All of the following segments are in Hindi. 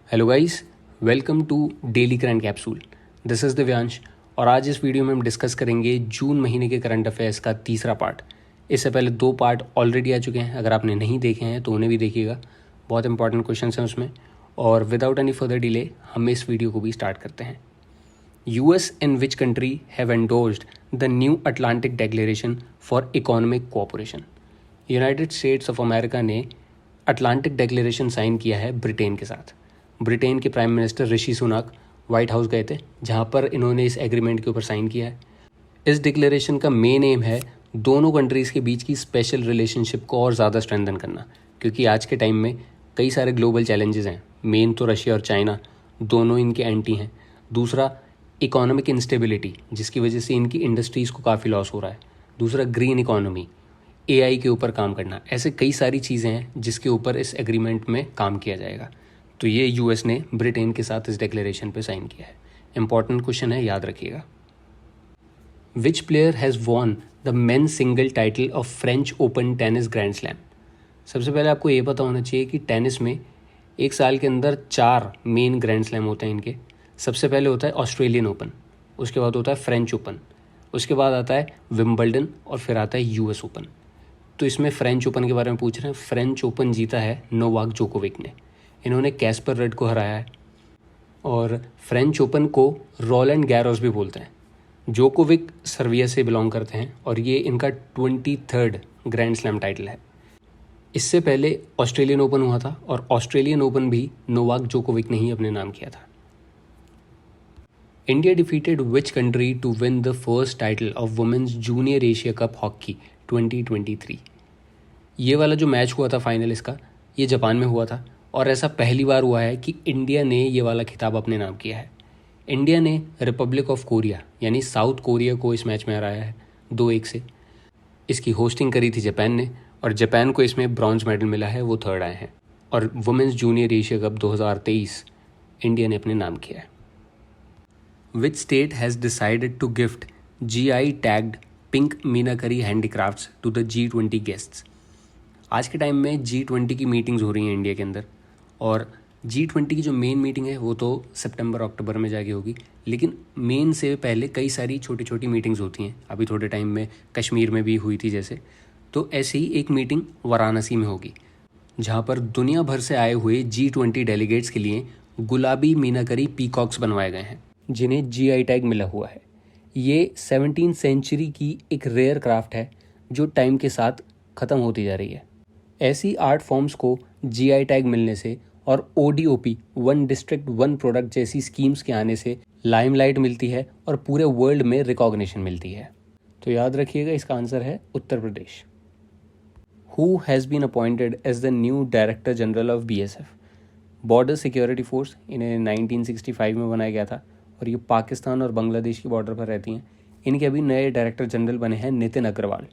Hello guys, welcome to daily current capsule. This is Divyansh और आज इस वीडियो में हम डिस्कस करेंगे जून महीने के करंट अफेयर्स का तीसरा पार्ट। इससे पहले 2 पार्ट ऑलरेडी आ चुके हैं, अगर आपने नहीं देखे हैं तो उन्हें भी देखिएगा। बहुत इंपॉर्टेंट क्वेश्चन हैं उसमें। और विदाउट एनी फर्दर डिले हम इस वीडियो को भी स्टार्ट करते हैं। US and which country have endorsed the new Atlantic Declaration for Economic Cooperation? United states of America ने अटलांटिक डेक्लेरेशन साइन किया है ब्रिटेन के साथ। ब्रिटेन के प्राइम मिनिस्टर ऋषि सुनाक वाइट हाउस गए थे, जहां पर इन्होंने इस एग्रीमेंट के ऊपर साइन किया है। इस डिक्लेरेशन का मेन एम है दोनों कंट्रीज़ के बीच की स्पेशल रिलेशनशिप को और ज़्यादा स्ट्रेंथन करना, क्योंकि आज के टाइम में कई सारे ग्लोबल चैलेंजेस हैं। मेन तो रशिया और चाइना दोनों इनके एंटी हैं। दूसरा इकोनॉमिक इंस्टेबिलिटी, जिसकी वजह से इनकी इंडस्ट्रीज़ को काफ़ी लॉस हो रहा है। दूसरा ग्रीन इकोनॉमी, AI के ऊपर काम करना। ऐसे कई सारी चीज़ें हैं जिसके ऊपर इस एग्रीमेंट में काम किया जाएगा। तो ये US ने ब्रिटेन के साथ इस डिक्लेरेशन पे साइन किया है। इंपॉर्टेंट क्वेश्चन है, याद रखिएगा। विच player has won the men single title of French open tennis grand slam? सबसे पहले आपको ये पता होना चाहिए कि टेनिस में एक साल के अंदर 4 मेन ग्रैंड स्लैम होते हैं इनके। सबसे पहले होता है ऑस्ट्रेलियन ओपन, उसके बाद होता है फ्रेंच ओपन, उसके बाद आता है विंबलडन और फिर आता है US ओपन। तो इसमें फ्रेंच ओपन के बारे में पूछ रहे हैं। फ्रेंच ओपन जीता है नोवाक जोकोविक ने। इन्होंने कैस्पर रेड को हराया है। और फ्रेंच ओपन को रोलैंड गैरोस भी बोलते हैं। जोकोविक सर्बिया से बिलोंग करते हैं और ये इनका 23rd ग्रैंड स्लैम टाइटल है। इससे पहले ऑस्ट्रेलियन ओपन हुआ था और ऑस्ट्रेलियन ओपन भी नोवाक जोकोविक ने ही अपने नाम किया था। India defeated which country to win the first title of women's junior Asia cup hockey 2023? ये वाला जो मैच हुआ था फाइनल इसका, ये जापान में हुआ था और ऐसा पहली बार हुआ है कि इंडिया ने ये वाला खिताब अपने नाम किया है। इंडिया ने रिपब्लिक ऑफ कोरिया यानी साउथ कोरिया को इस मैच में हराया है 2-1 से। इसकी होस्टिंग करी थी जापान ने और जापान को इसमें ब्रॉन्ज मेडल मिला है, वो 3rd आए हैं। और women's junior Asia cup 2023 India ने अपने नाम किया है। Which state has decided to gift GI tagged pink meenakari handicrafts to the G20 guests? आज के टाइम में G20 की मीटिंग्स हो रही हैं इंडिया के अंदर और G20 की जो मेन मीटिंग है वो तो सितंबर-अक्टूबर में जाके होगी, लेकिन मेन से पहले कई सारी छोटी छोटी मीटिंग्स होती हैं। अभी थोड़े टाइम में कश्मीर में भी हुई थी जैसे, तो ऐसे ही एक मीटिंग वाराणसी में होगी, जहाँ पर दुनिया भर से आए हुए G20 डेलीगेट्स के लिए गुलाबी मीनाकरी पीकॉक्स बनवाए गए हैं, जिन्हें GI टैग मिला हुआ है। ये 17th सेंचुरी की एक रेयर क्राफ्ट है जो टाइम के साथ ख़त्म होती जा रही है। ऐसी आर्ट फॉर्म्स को GI टैग मिलने से और ODOP, one district one product जैसी स्कीम्स के आने से लाइमलाइट मिलती है और पूरे वर्ल्ड में रिकॉग्निशन मिलती है। तो याद रखिएगा, इसका आंसर है Uttar Pradesh. Who has been appointed as the new director general of BSF? Border security force, इन्हें 1965 में बनाया गया था और ये पाकिस्तान और बांग्लादेश की बॉर्डर पर रहती हैं। इनके अभी नए डायरेक्टर जनरल बने हैं नितिन अग्रवाल।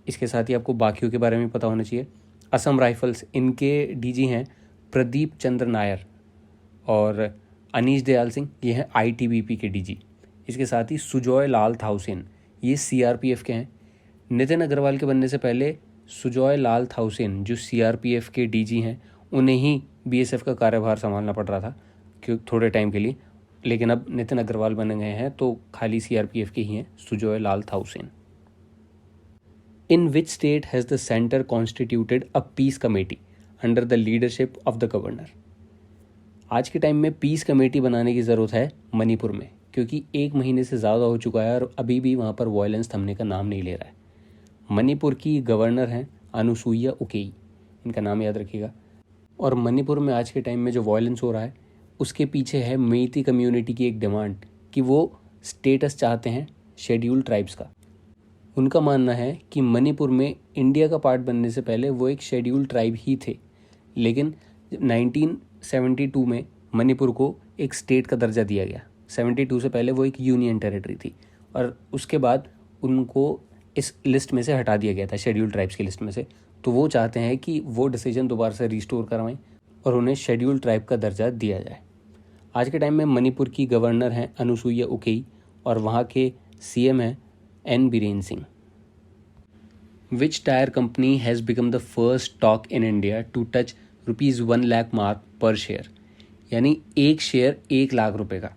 इसके साथ ही आपको बाकियों के बारे में पता होना चाहिए। असम राइफल्स, इनके DG हैं प्रदीप चंद्र नायर और अनीश दयाल सिंह, ये हैं ITBP के DG। इसके साथ ही सुजॉय लाल थाउसेन, ये CRPF के हैं। नितिन अग्रवाल के बनने से पहले सुजॉय लाल थाउसेन जो CRPF के DG हैं, उन्हें ही BSF का कार्यभार संभालना पड़ रहा था क्योंकि थोड़े टाइम के लिए, लेकिन अब नितिन अग्रवाल बने गए हैं तो खाली CRPF के ही हैं सुजॉय लाल थाउसेन। In which state has the center constituted a peace committee under the leadership of the governor? आज के टाइम में पीस कमेटी बनाने की ज़रूरत है मणिपुर में, क्योंकि 1 महीने से ज़्यादा हो चुका है और अभी भी वहाँ पर वायलेंस थमने का नाम नहीं ले रहा है। मणिपुर की गवर्नर हैं अनुसुईया उकेई, इनका नाम याद रखिएगा। और मणिपुर में आज के टाइम में जो वायलेंस हो रहा है उसके पीछे है मेइती कम्युनिटी की एक डिमांड कि वो स्टेटस चाहते हैं शेड्यूल्ड ट्राइब्स का। उनका मानना है कि मणिपुर में इंडिया का पार्ट बनने से पहले वो एक शेड्यूल्ड ट्राइब ही थे, लेकिन 1972 में मणिपुर को एक स्टेट का दर्जा दिया गया। 72 से पहले वो एक यूनियन टेरिटरी थी और उसके बाद उनको इस लिस्ट में से हटा दिया गया था, शेड्यूल्ड ट्राइब्स की लिस्ट में से। तो वो चाहते हैं कि वो डिसीजन दोबारा से रिस्टोर करवाएं और उन्हें शेड्यूल्ड ट्राइब का दर्जा दिया जाए। आज के टाइम में मणिपुर की गवर्नर हैं अनुसुईया उकेई और वहाँ के CM हैं N Biren Singh. Which tire company has become the first stock in India to touch ₹1 lakh mark per share? यानी एक शेयर 1 लाख रुपए का।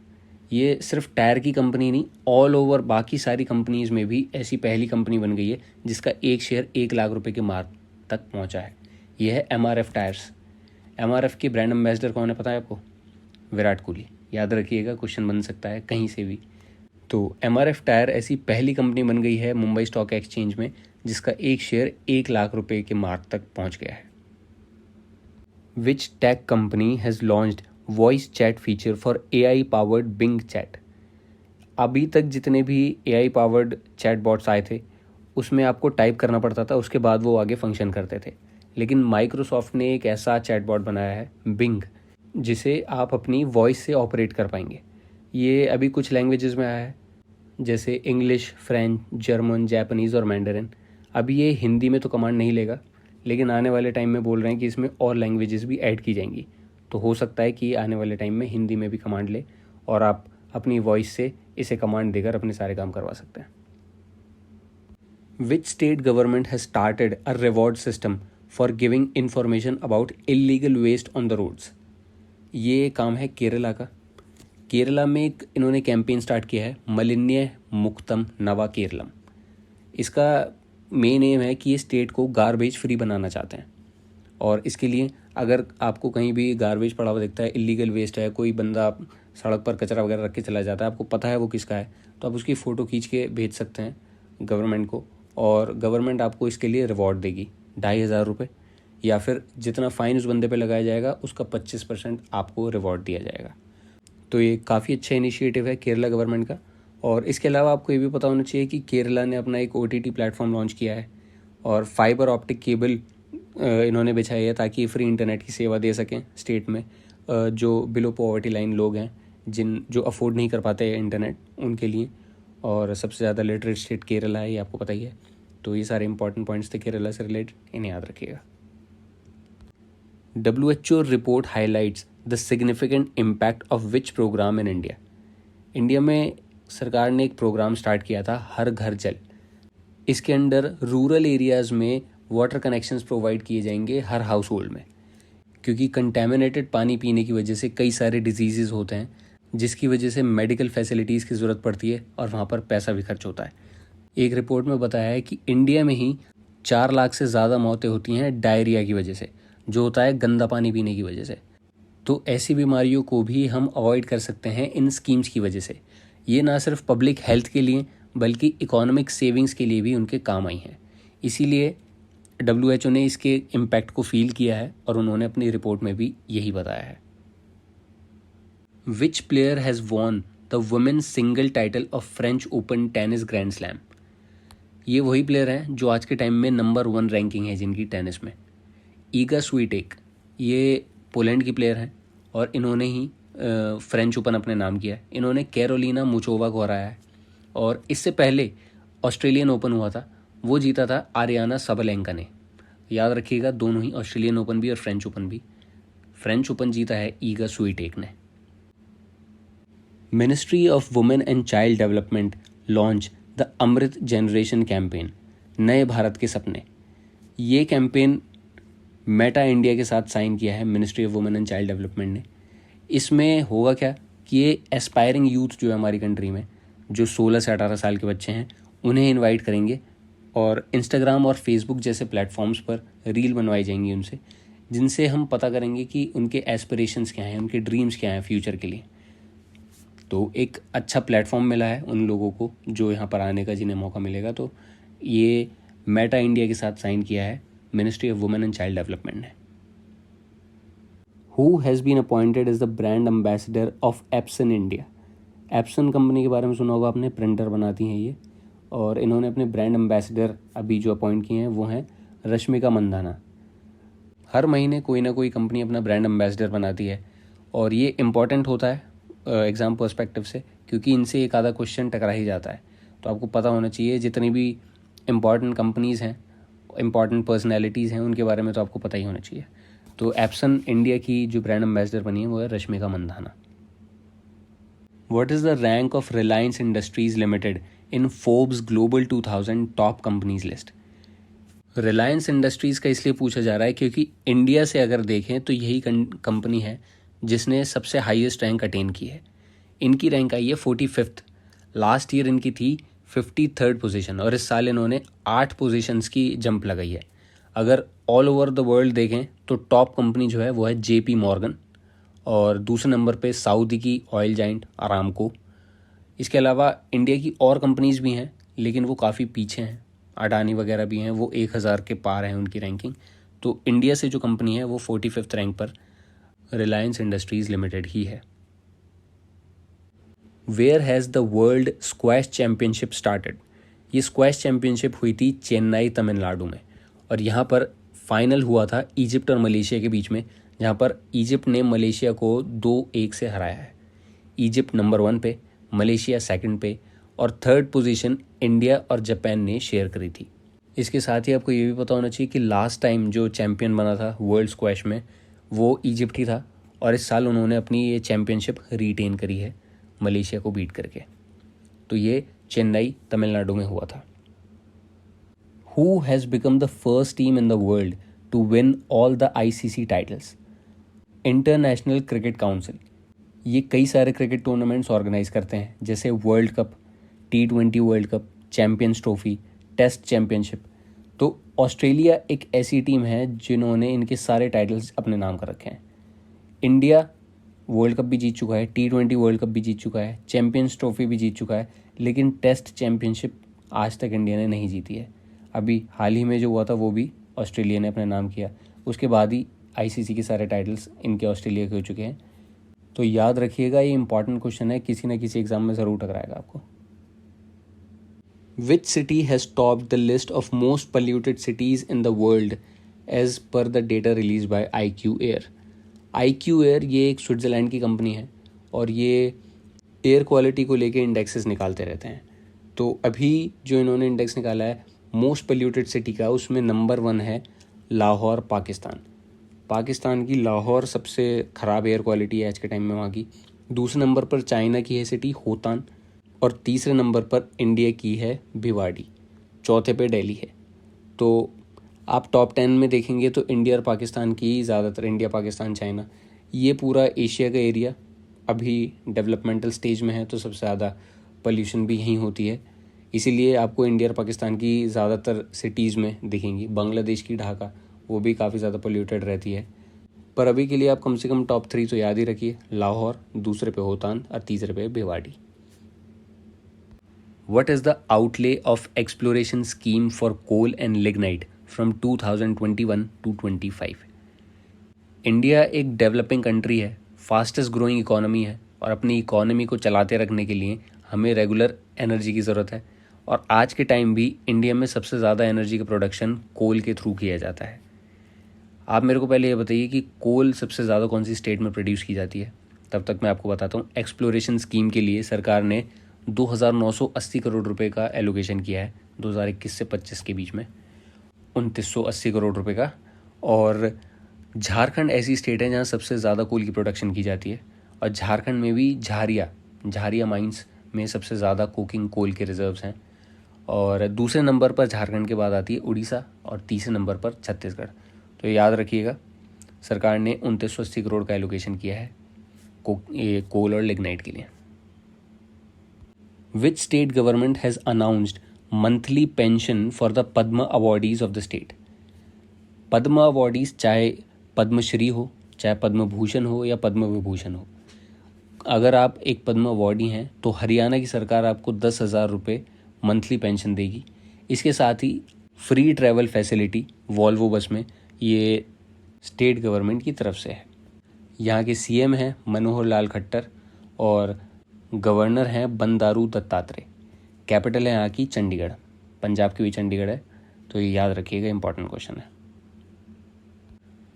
ये सिर्फ टायर की कंपनी नहीं, ऑल ओवर बाकी सारी कंपनीज़ में भी ऐसी पहली कंपनी बन गई है जिसका एक शेयर 1 लाख रुपए के मार्क तक पहुंचा है। यह है MRF टायर्स। MRF के ब्रांड एम्बेसडर कौन है पता है आपको? विराट कोहली। याद रखिएगा, क्वेश्चन बन सकता है कहीं से भी। तो MRF टायर ऐसी पहली कंपनी बन गई है मुंबई स्टॉक एक्सचेंज में जिसका एक शेयर 1 लाख रुपए के मार्क तक पहुंच गया है। Which tech company has launched voice chat feature for AI powered Bing chat? अभी तक जितने भी AI पावर्ड चैट बॉट्स आए थे उसमें आपको टाइप करना पड़ता था, उसके बाद वो आगे फंक्शन करते थे। लेकिन माइक्रोसॉफ्ट ने एक ऐसा चैट बॉट बनाया है बिंग, जिसे आप अपनी वॉइस से ऑपरेट कर पाएंगे। ये अभी कुछ लैंग्वेजेस में आया है जैसे इंग्लिश, फ्रेंच, जर्मन, जापानीज़ और मैंडरिन। अभी ये हिंदी में तो कमांड नहीं लेगा, लेकिन आने वाले टाइम में बोल रहे हैं कि इसमें और लैंग्वेजेस भी ऐड की जाएंगी। तो हो सकता है कि आने वाले टाइम में हिंदी में भी कमांड ले और आप अपनी वॉइस से इसे कमांड देकर अपने सारे काम करवा सकते हैं। Which state government has started a reward system for giving information about illegal waste on the roads? ये काम है केरला का। केरला में एक इन्होंने कैंपेन स्टार्ट किया है, मलिन्य मुक्तम नवा केरलम। इसका मेन एम है कि ये स्टेट को गार्बेज फ्री बनाना चाहते हैं। और इसके लिए अगर आपको कहीं भी गार्बेज पड़ा हुआ दिखता है, इलीगल वेस्ट है, कोई बंदा सड़क पर कचरा वगैरह रख के चला जाता है, आपको पता है वो किसका है, तो आप उसकी फ़ोटो खींच के भेज सकते हैं गवर्नमेंट को, और गवर्नमेंट आपको इसके लिए रिवॉर्ड देगी 2,500 रुपये, या फिर जितना फ़ाइन उस बंदे पे लगाया जाएगा उसका 25% आपको रिवॉर्ड दिया जाएगा। तो ये काफ़ी अच्छा इनिशिएटिव है केरला गवर्नमेंट का। और इसके अलावा आपको ये भी पता होना चाहिए कि केरला ने अपना एक OTT प्लेटफॉर्म लॉन्च किया है और फाइबर ऑप्टिक केबल इन्होंने बिछाई है ताकि फ्री इंटरनेट की सेवा दे सकें स्टेट में जो बिलो पॉवर्टी लाइन लोग हैं, जो अफोर्ड नहीं कर पाते इंटरनेट, उनके लिए। और सबसे ज़्यादा लिटरेट स्टेट केरला है, ये आपको पता ही है। तो ये सारे इंपॉर्टेंट पॉइंट्स थे केरला से रिलेटेड, इन्हें याद रखिएगा। WHO report highlights the significant impact of which programme in India? India में सरकार ने एक प्रोग्राम स्टार्ट किया था, हर घर जल। इसके अंडर रूरल एरियाज़ में वाटर कनेक्शंस प्रोवाइड किए जाएंगे हर हाउस होल्ड में, क्योंकि कंटेमिनेटेड पानी पीने की वजह से कई सारे डिजीज़ होते हैं जिसकी वजह से मेडिकल फैसिलिटीज़ की ज़रूरत पड़ती है और वहाँ पर पैसा भी खर्च होता है। एक रिपोर्ट में बताया है कि इंडिया में ही 4 लाख से ज़्यादा मौतें होती हैं डायरिया की वजह से, जो होता है गंदा पानी पीने की वजह से। तो ऐसी बीमारियों को भी हम अवॉइड कर सकते हैं इन स्कीम्स की वजह से। ये ना सिर्फ पब्लिक हेल्थ के लिए बल्कि इकोनॉमिक सेविंग्स के लिए भी उनके काम आई हैं। इसीलिए WHO ने इसके इम्पैक्ट को फील किया है और उन्होंने अपनी रिपोर्ट में भी यही बताया है। Which player has won the women's single title of French open tennis grand slam? ये वही प्लेयर हैं जो आज के टाइम में नंबर 1 रैंकिंग है जिनकी टेनिस में। ईगा स्वीटेक, ये पोलैंड की प्लेयर हैं और इन्होंने ही फ्रेंच ओपन अपने नाम किया है। इन्होंने कैरोलिना मुचोवा को हराया है और इससे पहले ऑस्ट्रेलियन ओपन हुआ था, वो जीता था आरियाना सबलेंका ने। याद रखिएगा, दोनों ही ऑस्ट्रेलियन ओपन भी और फ्रेंच ओपन भी। फ्रेंच ओपन जीता है ईगा स्वीटेक ने। Ministry of women and child development launch the Amrit generation campaign, नए भारत के सपने। ये कैंपेन मेटा इंडिया के साथ साइन किया है ministry of women and child development ने। इसमें होगा क्या कि ये एस्पायरिंग यूथ जो है हमारी कंट्री में, जो 16 से 18 साल के बच्चे हैं, उन्हें इनवाइट करेंगे और इंस्टाग्राम और फेसबुक जैसे प्लेटफॉर्म्स पर रील बनवाई जाएंगी उनसे, जिनसे हम पता करेंगे कि उनके एस्पिरेशंस क्या हैं, उनके ड्रीम्स क्या हैं फ्यूचर के लिए। तो एक अच्छा प्लेटफॉर्म मिला है उन लोगों को जो यहाँ पर आने का, जिन्हें मौका मिलेगा। तो ये मेटा इंडिया के साथ साइन किया है ministry of women and child development ने। Who has been appointed as the brand ambassador of Epson India? Epson company के बारे में सुना होगा आपने, प्रिंटर बनाती हैं ये, और इन्होंने अपने ब्रांड एम्बेसडर अभी जो अपॉइंट किए हैं वो हैं रश्मिका मंदाना। हर महीने कोई ना कोई कंपनी अपना ब्रांड एम्बेसडर बनाती है और ये इम्पॉर्टेंट होता है एग्ज़ाम पर्सपेक्टिव से, क्योंकि इनसे एक आधा क्वेश्चन टकरा ही जाता है। तो आपको पता होना चाहिए जितनी भी इम्पॉर्टेंट कंपनीज़ हैं, इम्पॉर्टेंट पर्सनैलिटीज़ हैं, उनके बारे में तो आपको पता ही होना चाहिए। तो एप्सन इंडिया की जो ब्रांड एम्बेसडर बनी है वो है Rashmika Mandanna. What is the rank of Reliance Industries limited in Forbes global 2000 top companies list? Reliance Industries का इसलिए पूछा जा रहा है क्योंकि इंडिया से अगर देखें तो यही कंपनी है जिसने सबसे हाईएस्ट रैंक अटेन की है। इनकी रैंक आई है 45th। लास्ट ईयर इनकी थी 53rd पोजीशन और इस साल इन्होंने 8 पोजीशंस की जंप लगाई है। अगर ऑल ओवर द वर्ल्ड देखें तो टॉप कंपनी जो है वो है JP मॉर्गन और दूसरे नंबर पे सऊदी की ऑयल जाइंट अरामको। इसके अलावा इंडिया की और कंपनीज़ भी हैं लेकिन वो काफ़ी पीछे हैं। अडानी वगैरह भी हैं, वो 1000 के पार हैं उनकी रैंकिंग। तो इंडिया से जो कंपनी है वो 45th रैंक पर रिलायंस इंडस्ट्रीज़ लिमिटेड ही है। Where has the world squash championship started? ये स्क्वैश चैम्पियनशिप हुई थी चेन्नई तमिलनाडु में और यहाँ पर फाइनल हुआ था इजिप्ट और मलेशिया के बीच में, जहाँ पर इजिप्ट ने मलेशिया को 2-1 से हराया है। इजिप्ट नंबर 1 पे, मलेशिया सेकंड पे और थर्ड पोजीशन इंडिया और जापान ने शेयर करी थी। इसके साथ ही आपको ये भी पता होना चाहिए कि लास्ट टाइम जो चैम्पियन बना था वर्ल्ड स्क्वैश में वो इजिप्ट ही था और इस साल उन्होंने अपनी ये चैम्पियनशिप रिटेन करी है मलेशिया को बीट करके। तो ये चेन्नई तमिलनाडु में हुआ था। Who has become the first team in the world to win all the ICC titles? International cricket council ये कई सारे क्रिकेट टूर्नामेंट्स ऑर्गेनाइज करते हैं, जैसे world cup, T20 world cup, champions trophy, test championship. तो ऑस्ट्रेलिया एक ऐसी टीम है जिन्होंने इनके सारे टाइटल्स अपने नाम कर रखे हैं। इंडिया वर्ल्ड कप भी जीत चुका है, T20 वर्ल्ड कप भी जीत चुका है, चैम्पियंस ट्रॉफी भी जीत चुका है, लेकिन टेस्ट चैम्पियनशिप आज तक इंडिया ने नहीं जीती है। अभी हाल ही में जो हुआ था वो भी ऑस्ट्रेलिया ने अपने नाम किया, उसके बाद ही ICC के सारे टाइटल्स इनके ऑस्ट्रेलिया के हो चुके हैं। तो याद रखिएगा, ये इंपॉर्टेंट क्वेश्चन है, किसी ना किसी एग्जाम में ज़रूर टकराएगा आपको। Which city has top the list of most polluted cities in the world as per the data release by IQ air? IQ air ये एक स्विट्ज़रलैंड की कंपनी है और ये एयर क्वालिटी को लेके इंडेक्सेस निकालते रहते हैं। तो अभी जो इन्होंने इंडेक्स निकाला है मोस्ट पोल्यूटेड सिटी का, उसमें नंबर 1 है लाहौर, पाकिस्तान। पाकिस्तान की लाहौर सबसे ख़राब एयर क्वालिटी है आज के टाइम में वहाँ की। दूसरे नंबर पर चाइना की है सिटी होतान और तीसरे नंबर पर इंडिया की है भिवाड़ी, चौथे पे दिल्ली है। तो आप टॉप 10 में देखेंगे तो इंडिया और पाकिस्तान की ज़्यादातर, इंडिया, पाकिस्तान, चाइना, ये पूरा एशिया का एरिया अभी डेवलपमेंटल स्टेज में है, तो सबसे ज़्यादा पोल्यूशन भी यहीं होती है। इसीलिए आपको इंडिया और पाकिस्तान की ज़्यादातर सिटीज़ में दिखेंगी। बांग्लादेश की ढाका वो भी काफ़ी ज़्यादा पोल्यूटेड रहती है। पर अभी के लिए आप कम से कम टॉप 3 तो याद ही रखिए, लाहौर, दूसरे पे होतान और तीसरे पे Bhiwadi. What is the outlay of exploration scheme for coal and lignite from 2021 to 25? India एक डेवलपिंग कंट्री है, फास्टेस्ट ग्रोइंग इकोनॉमी है और अपनी इकोनॉमी को चलाते रखने के लिए हमें रेगुलर एनर्जी की ज़रूरत है। और आज के टाइम भी इंडिया में सबसे ज़्यादा एनर्जी का प्रोडक्शन कोल के थ्रू किया जाता है। आप मेरे को पहले ये बताइए कि कोल सबसे ज़्यादा कौन सी स्टेट में प्रोड्यूस की जाती है, तब तक मैं आपको बताता हूँ। एक्सप्लोरेशन स्कीम के लिए सरकार ने 2980 करोड़ रुपए का एलोकेशन किया है 2021 से 25 के बीच में, 2980 करोड़ रुपए का। और झारखंड ऐसी स्टेट है जहाँ सबसे ज़्यादा कोल की प्रोडक्शन की जाती है और झारखंड में भी झारिया माइंस में सबसे ज़्यादा कोकिंग कोल के रिजर्व्स हैं। और दूसरे नंबर पर झारखंड के बाद आती है उड़ीसा और तीसरे नंबर पर छत्तीसगढ़। तो याद रखिएगा, सरकार ने 2980 करोड़ का एलोकेशन किया है कोल और लिग्नाइट के लिए। Which state government has announced monthly pension for the Padma awardees of the state? Padma awardees चाहे पद्मश्री हो, चाहे पद्म भूषण हो या पद्म विभूषण हो, अगर आप एक पद्म अवार्डी हैं तो हरियाणा की सरकार आपको 10,000 रुपये मंथली पेंशन देगी। इसके साथ ही free travel facility Volvo bus में, ये स्टेट गवर्नमेंट की तरफ से है। यहाँ के CM हैं मनोहर लाल खट्टर और गवर्नर हैं बंदारू दत्तात्रेय। कैपिटल है यहाँ की चंडीगढ़, पंजाब की भी चंडीगढ़ है, तो ये याद रखिएगा, इंपॉर्टेंट क्वेश्चन है।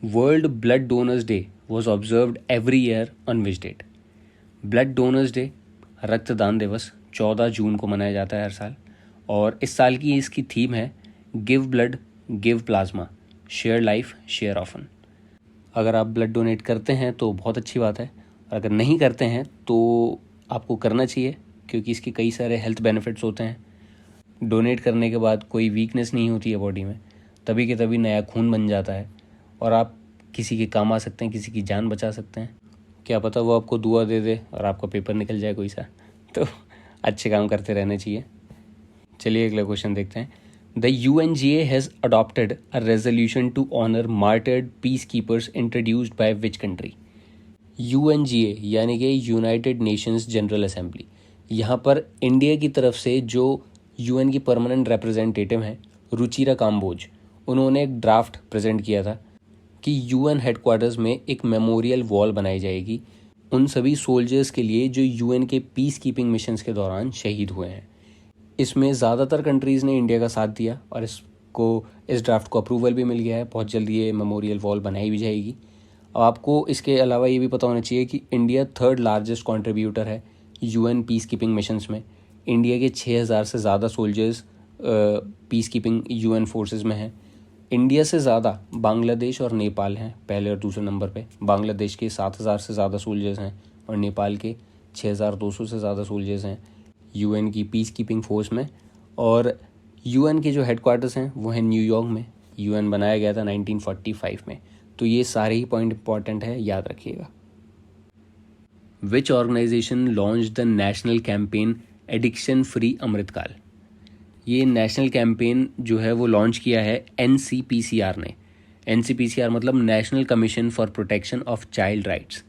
World blood donors day was observed every year on which date? Blood donors day, रक्तदान दिवस, 14 जून को मनाया जाता है हर साल और इस साल की इसकी थीम है give blood give plasma, share life share often. अगर आप ब्लड डोनेट करते हैं तो बहुत अच्छी बात है, और अगर नहीं करते हैं तो आपको करना चाहिए, क्योंकि इसके कई सारे हेल्थ बेनिफिट्स होते हैं। डोनेट करने के बाद कोई वीकनेस नहीं होती है बॉडी में, तभी के तभी नया खून बन जाता है और आप किसी के काम आ सकते हैं, किसी की जान बचा सकते हैं। क्या पता वो आपको दुआ दे दे और आपका पेपर निकल जाए कोई सा। तो अच्छे काम करते रहने चाहिए। चलिए अगला क्वेश्चन देखते हैं। The UNGA has adopted a resolution to honour martyred peacekeepers introduced by which country? UNGA यानी कि यूनाइटेड नेशंस जनरल असेंबली, यहाँ पर इंडिया की तरफ से जो UN की परमानेंट रिप्रेजेंटेटिव हैं रुचिरा काम्बोज, उन्होंने एक ड्राफ्ट प्रेजेंट किया था कि UN हेडक्वार्टर्स में एक मेमोरियल वॉल बनाई जाएगी उन सभी सोल्जर्स के लिए जो UN के पीस कीपिंग मिशंस के दौरान शहीद हुए हैं। इसमें ज़्यादातर कंट्रीज़ ने इंडिया का साथ दिया और इस ड्राफ्ट को अप्रूवल भी मिल गया है। बहुत जल्दी ये मेमोरियल वॉल बनाई भी जाएगी। अब आपको इसके अलावा ये भी पता होना चाहिए कि इंडिया थर्ड लार्जेस्ट कंट्रीब्यूटर है UN पीस कीपिंग मिशंस में। इंडिया के 6,000 से ज़्यादा soldiers peace keeping UN forces में हैं। इंडिया से ज़्यादा बांग्लादेश और नेपाल हैं पहले और दूसरे नंबर पे। बांग्लादेश के 7,000 से ज़्यादा सोल्जर्स हैं और नेपाल के 6,200 से ज़्यादा सोल्जर्स हैं UN की पीस कीपिंग फोर्स में। और UN के जो हेडक्वार्टर्स हैं वो हैं न्यूयॉर्क में। UN बनाया गया था 1945 में। तो ये सारे ही पॉइंट इंपॉर्टेंट है, याद रखिएगा। Which organisation launch the national campaign addiction free Amritkaal? ये नेशनल कैंपेन जो है वो लॉन्च किया है NCPCR ने। NCPCR मतलब national commission for protection of child rights.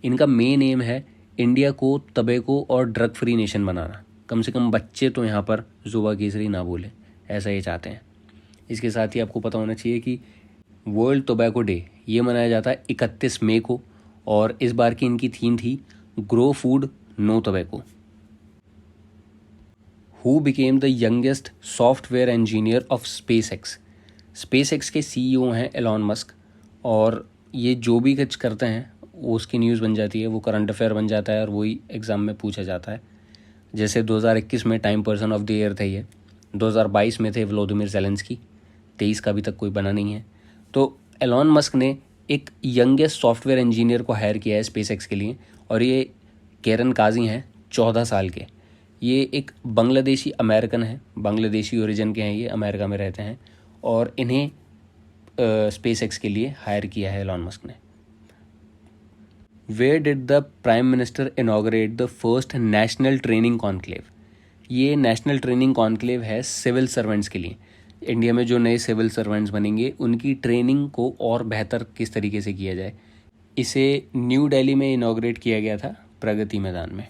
इनका मेन एम है इंडिया को टबैको और ड्रग फ्री नेशन बनाना। कम से कम बच्चे तो यहाँ पर जुबा केसरी ना बोले, ऐसा ये चाहते हैं। इसके साथ ही आपको पता होना चाहिए कि वर्ल्ड टोबैको डे ये मनाया जाता है 31 मई को और इस बार की इनकी थीम थी grow food no tobacco. Who became the youngest software engineer of SpaceX? SpaceX के CEO हैं एलॉन मस्क और ये जो भी कुछ करते हैं वो उसकी न्यूज़ बन जाती है, वो करंट अफेयर बन जाता है और वही एग्ज़ाम में पूछा जाता है। जैसे 2021 में time person of the year थे ये, 2022 में थे व्लादिमीर ज़ेलेंस्की, 23 का अभी तक कोई बना नहीं है। तो एलॉन मस्क ने एक यंगेस्ट सॉफ्टवेयर इंजीनियर को हायर किया है SpaceX के लिए और ये केरन काजी हैं, 14 साल के। ये एक बांग्लादेशी अमेरिकन है, बांग्लादेशी ओरिजिन के हैं, ये अमेरिका में रहते हैं और इन्हें SpaceX के लिए हायर किया है एलॉन मस्क ने। Where did the prime minister inaugurate the first national training conclave? ये नेशनल ट्रेनिंग कॉन्क्लेव है सिविल सर्वेंट्स के लिए। इंडिया में जो नए सिविल सर्वेंट्स बनेंगे उनकी ट्रेनिंग को और बेहतर किस तरीके से किया जाए, इसे न्यू दिल्ली में इनॉग्रेट किया गया था प्रगति मैदान में।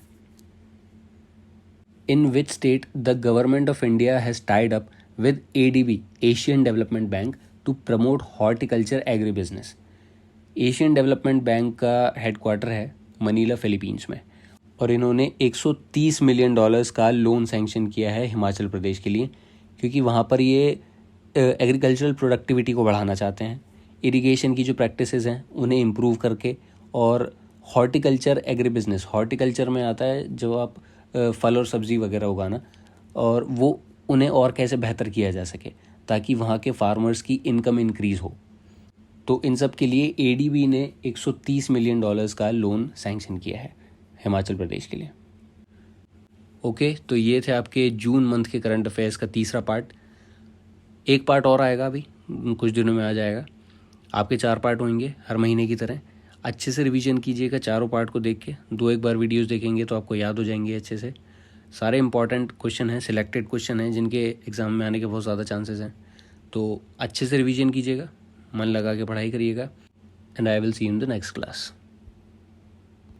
In which state the government of India has tied up with ADB Asian development bank to promote horticulture agri business? Asian development bank का हेडक्वार्टर है मनीला फिलीपींस में और इन्होंने 130 मिलियन डॉलर्स का लोन सैंक्शन किया है हिमाचल प्रदेश के लिए, क्योंकि वहाँ पर ये एग्रीकल्चरल प्रोडक्टिविटी को बढ़ाना चाहते हैं। इरिगेशन की जो प्रैक्टिसेस हैं उन्हें इम्प्रूव करके और हॉर्टिकल्चर एग्री बिजनेस, हॉर्टिकल्चर में आता है जो आप फल और सब्ज़ी वगैरह उगाना, और वो उन्हें और कैसे बेहतर किया जा सके ताकि वहाँ के फार्मर्स की इनकम इंक्रीज़ हो। तो इन सब के लिए ADB ने 130 मिलियन डॉलर्स का लोन सैंक्शन किया है हिमाचल प्रदेश के लिए। ओके, तो ये थे आपके जून मंथ के करंट अफेयर्स का तीसरा पार्ट। एक पार्ट और आएगा, अभी कुछ दिनों में आ जाएगा। आपके 4 पार्ट होंगे हर महीने की तरह। अच्छे से रिवीजन कीजिएगा चारों पार्ट को देख के। 2 बार वीडियोस देखेंगे तो आपको याद हो जाएंगे अच्छे से। सारे इंपॉर्टेंट क्वेश्चन हैं, सिलेक्टेड क्वेश्चन हैं जिनके एग्ज़ाम में आने के बहुत ज़्यादा चांसेस हैं। तो अच्छे से रिवीजन कीजिएगा, मन लगा के पढ़ाई करिएगा and I will see you in the next class.